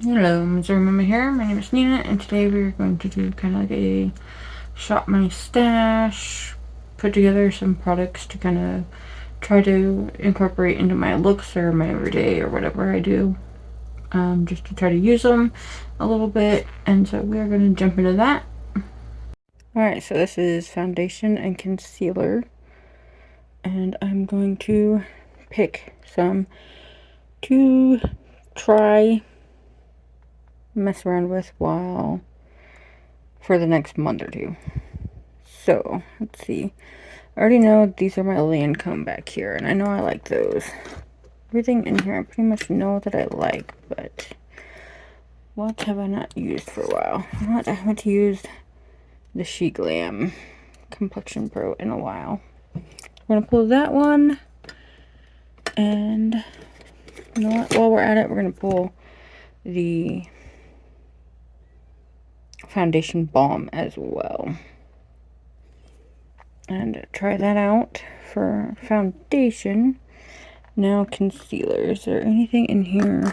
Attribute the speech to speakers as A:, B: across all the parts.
A: Hello, Missouri Mama here. My name is Nina, and today we're going to do kind of like a shop my stash, put together some products to kind of try to incorporate into my looks or my everyday or whatever I do, just to try to use them a little bit. And so we are going to jump into that. Alright, so this is foundation and concealer, and I'm going to pick some to try mess around with while for the next month or two. So let's see. I already know these are my Lancome back here, and I know I like those. Everything in here I pretty much know that I like, but what have I not used for a while? What, I haven't used the She Glam Complexion Pro in a while. We're gonna pull that one, and you know what? While we're at it, we're gonna pull the foundation balm as well, and try that out for foundation. Now concealer. Is there anything in here?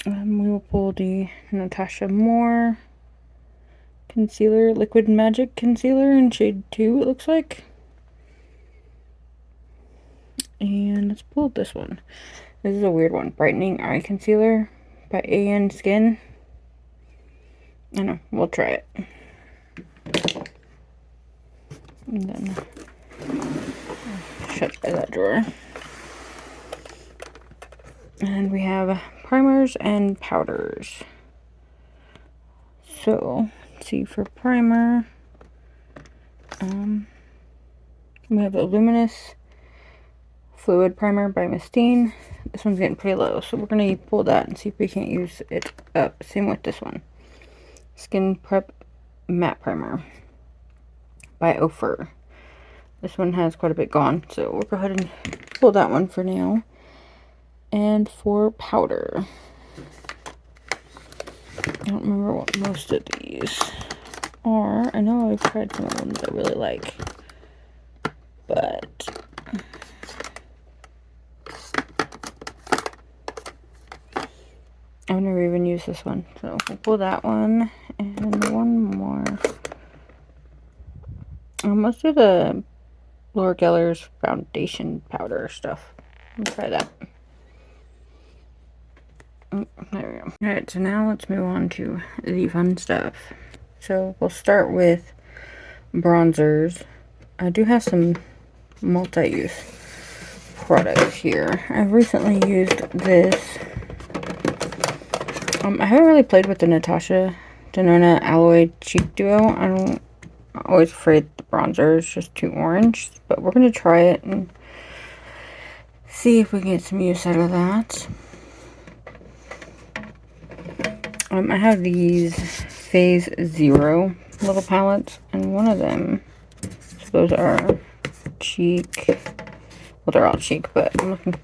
A: We will pull the Natasha Moore concealer, Liquid Magic concealer in shade 2, it looks like. And let's pull this one. This is a weird one. Brightening Eye Concealer by AN Skin. I know, we'll try it. And then shut by that drawer. And we have primers and powders. So, let's see, for primer, we have a Luminous Fluid Primer by Mistine. This one's getting pretty low, so we're going to pull that and see if we can't use it up. Same with this one. Skin Prep Matte Primer by Ofer. This one has quite a bit gone, so we'll go ahead and pull that one for now. And for powder, I don't remember what most of these are. I know I've tried some of them that I really like, but I've never even used this one, so we'll pull that one, and one more. Most of the Laura Geller's foundation powder stuff. Let's try that. Oh, there we go. Alright, so now let's move on to the fun stuff. So we'll start with bronzers. I do have some multi-use products here. I've recently used this. I haven't really played with the Natasha Denona Alloy Cheek Duo. I'm always afraid the bronzer is just too orange, but we're going to try it and see if we can get some use out of that. I have these Phase Zero little palettes, and one of them, so those are cheek, well, they're all cheek, but I'm looking,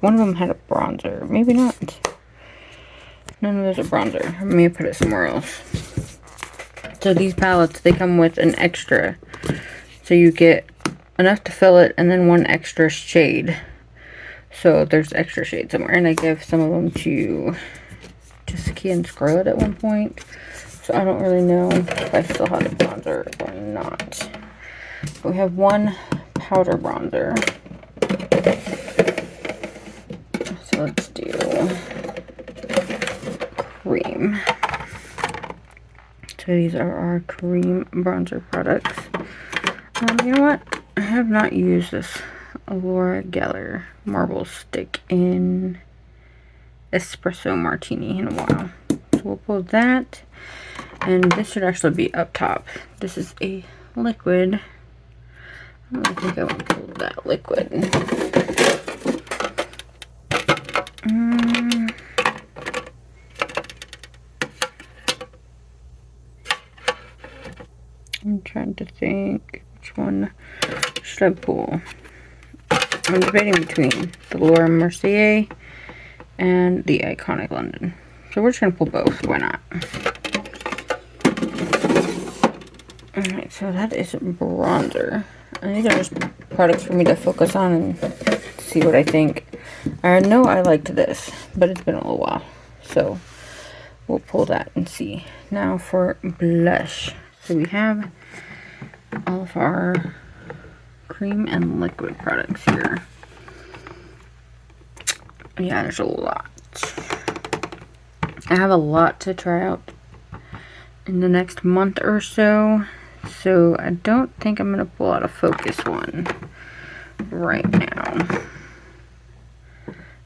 A: one of them had a bronzer, maybe not. None of those are bronzer. I may put it somewhere else. So these palettes, they come with an extra. So you get enough to fill it and then one extra shade. So there's extra shade somewhere. And I gave some of them to Jessica and Scarlett at one point. So I don't really know if I still have the bronzer or not. But we have one powder bronzer. So let's do cream. So these are our cream bronzer products. You know what? I have not used this Laura Geller Marble Stick in Espresso Martini in a while. So we'll pull that. And this should actually be up top. This is a liquid. I don't think I want to pull that liquid. I'm trying to think which one should I pull. I'm debating between the Laura Mercier and the Iconic London. So we're just going to pull both. Why not? Alright, so that is bronzer. And these are just products for me to focus on and see what I think. I know I liked this, but it's been a little while. So we'll pull that and see. Now for blush. So we have all of our cream and liquid products here. Yeah, there's a lot. I have a lot to try out in the next month or so. So I don't think I'm going to pull out a focus one right now.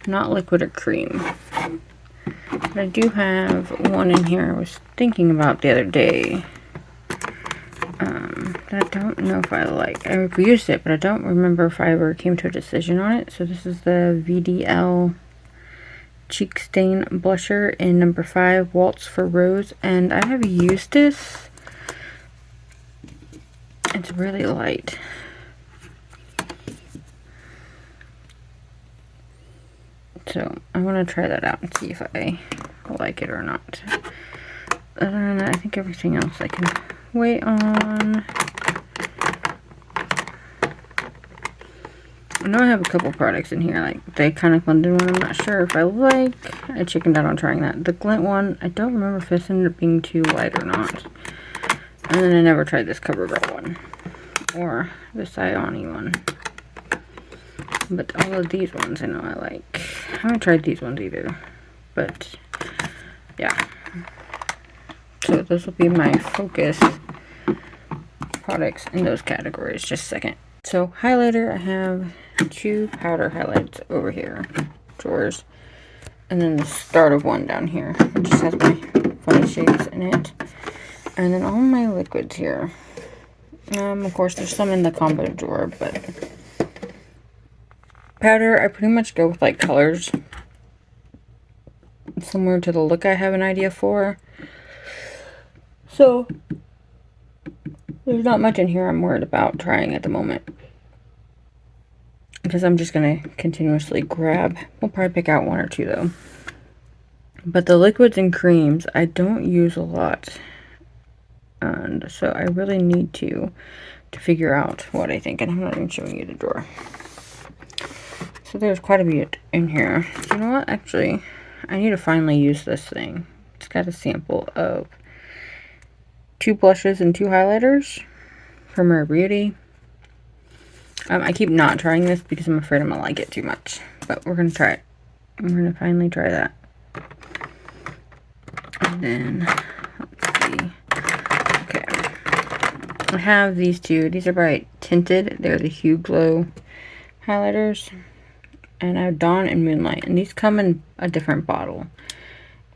A: Not liquid or cream. But I do have one in here I was thinking about the other day. That I don't know if I like. I used it, but I don't remember if I ever came to a decision on it. So this is the VDL Cheek Stain Blusher in number 5, Waltz for Rose. And I have used this. It's really light. So I want to try that out and see if I like it or not. Other than that, I think everything else I can wait on. I know I have a couple products in here, like the Iconic London one I'm not sure if I like. I chickened out on trying that. The Glint one, I don't remember if this ended up being too light or not. And then I never tried this CoverGirl one. Or the Sione one. But all of these ones I know I like. I haven't tried these ones either. But, yeah. So this will be my focus products in those categories. Just a second. So highlighter, I have 2 powder highlights over here. Drawers. And then the start of one down here. It just has my funny shades in it. And then all my liquids here. Of course, there's some in the combo drawer, but powder, I pretty much go with like colors similar to the look I have an idea for. So there's not much in here I'm worried about trying at the moment, because I'm just going to continuously grab. We'll probably pick out 1 or 2 though. But the liquids and creams I don't use a lot. And so I really need to figure out what I think. And I'm not even showing you the drawer. So there's quite a bit in here. So you know what? Actually, I need to finally use this thing. It's got a sample of 2 blushes and 2 highlighters from Rare Beauty. I keep not trying this because I'm afraid I'm going to like it too much. But we're going to try it. I'm going to finally try that. And then, let's see. Okay. I have these 2. These are by Tinted. They're the Hue Glow highlighters. And I have Dawn and Moonlight. And these come in a different bottle.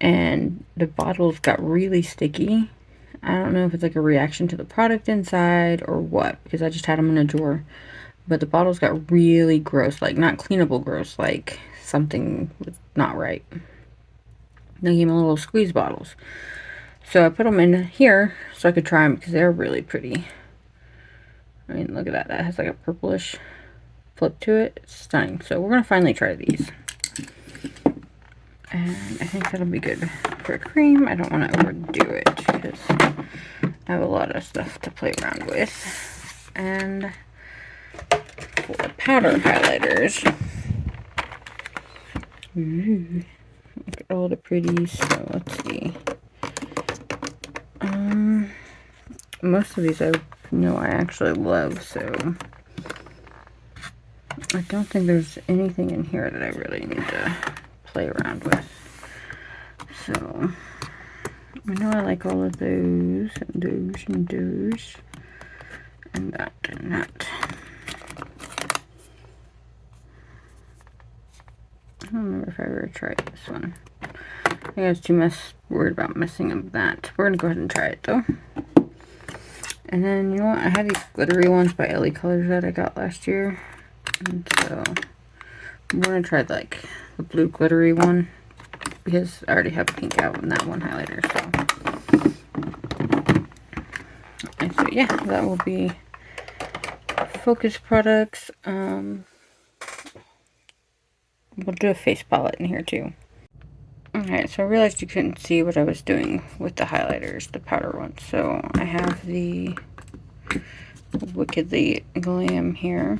A: And the bottles got really sticky. I don't know if it's like a reaction to the product inside or what, because I just had them in a drawer. But the bottles got really gross, like not cleanable gross, like something was not right. They gave me little squeeze bottles. So I put them in here so I could try them because they're really pretty. I mean, look at that. That has like a purplish flip to it. It's stunning. So we're going to finally try these. And I think that'll be good for cream. I don't want to overdo it because I have a lot of stuff to play around with. And for powder highlighters, ooh, look at all the pretties. So let's see. Most of these I know I actually love, so I don't think there's anything in here that I really need to play around with. So I know I like all of those and those and those and that and that. I don't remember if I ever tried this one. I think I was too worried about messing up that. We're gonna go ahead and try it though. And then, you know what, I had these glittery ones by LA Colors that I got last year. And so I'm gonna try like the blue glittery one, because I already have pink out in that one highlighter. So, and so yeah, that will be focus products. We'll do a face palette in here too. Alright, so I realized you couldn't see what I was doing with the highlighters, the powder ones. So I have the Wickedly Glam here.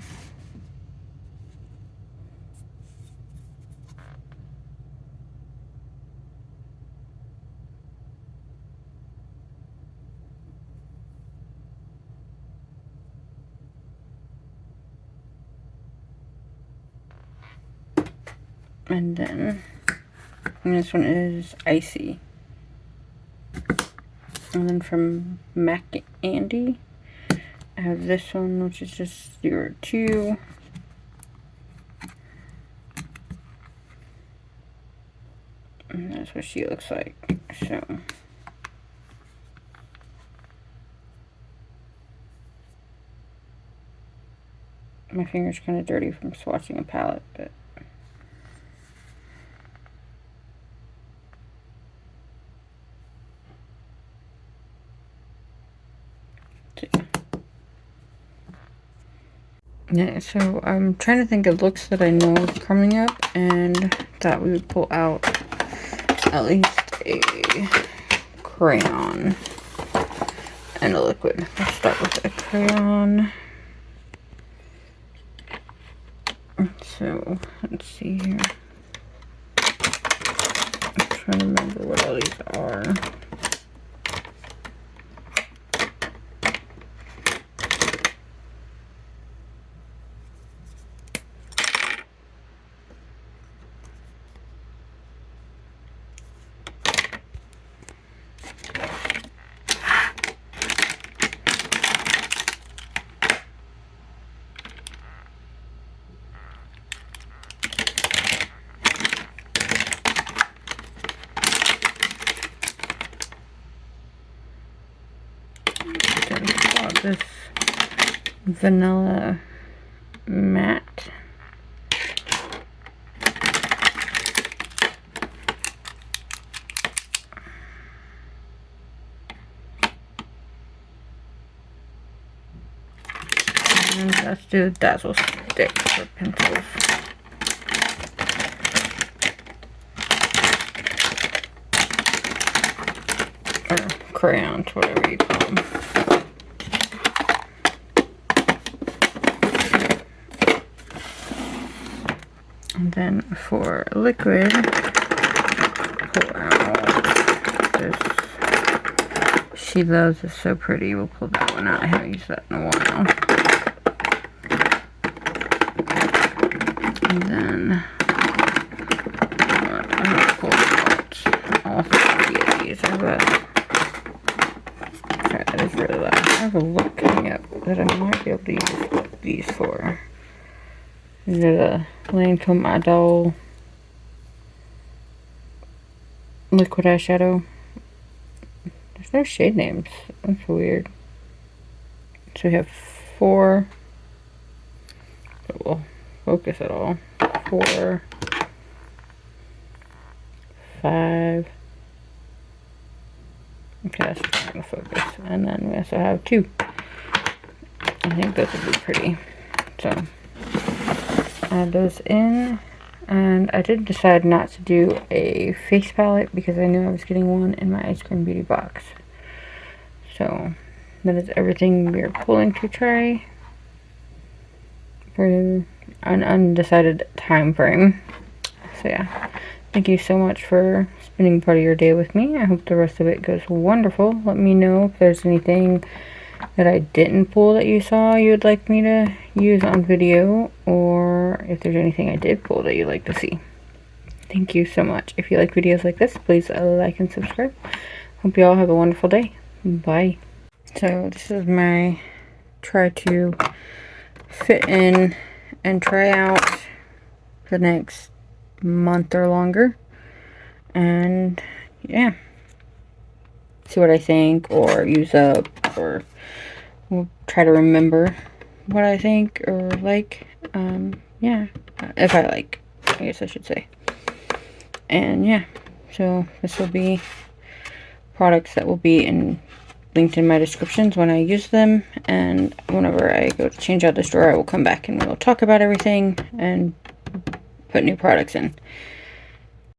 A: And then this one is Icy. And then from Mac Andy, I have this one, which is just 02. And that's what she looks like. So my finger's kind of dirty from swatching a palette, but yeah, so I'm trying to think of looks that I know is coming up, and thought we would pull out at least a crayon and a liquid. Let's start with a crayon. So let's see here. I'm trying to remember what all these are. This vanilla matte. And let's do a dazzle stick for pencils. Or crayons, whatever you call them. And then for liquid, pull out this. She Loves is so pretty. We'll pull that one out. I haven't used that in a while. And then I'm gonna pull out all three of these. That is really loud. I have a look coming up that I might be able to use these for. These are the Lancome Idol liquid eyeshadow. There's no shade names. That's weird. So we have 4. That will focus at all. 4, 5. Okay, that's not gonna focus. And then we also have 2. I think those would be pretty. So add those in. And I did decide not to do a face palette because I knew I was getting one in my Ice Cream Beauty box. So that is everything we are pulling to try for an undecided time frame. So yeah, thank you so much for spending part of your day with me. I hope the rest of it goes wonderful. Let me know if there's anything that I didn't pull that you saw you would like me to use on video, or if there's anything I did pull that you'd like to see. Thank you so much. If you like videos like this, please like and subscribe. Hope you all have a wonderful day. Bye. So this is my try to fit in and try out for the next month or longer, and yeah, see what I think or use up, or we'll try to remember what I think or like. Yeah, if I like, I guess I should say. And yeah, so this will be products that will be linked in my descriptions when I use them, and whenever I go to change out this drawer, I will come back and we'll talk about everything and put new products in.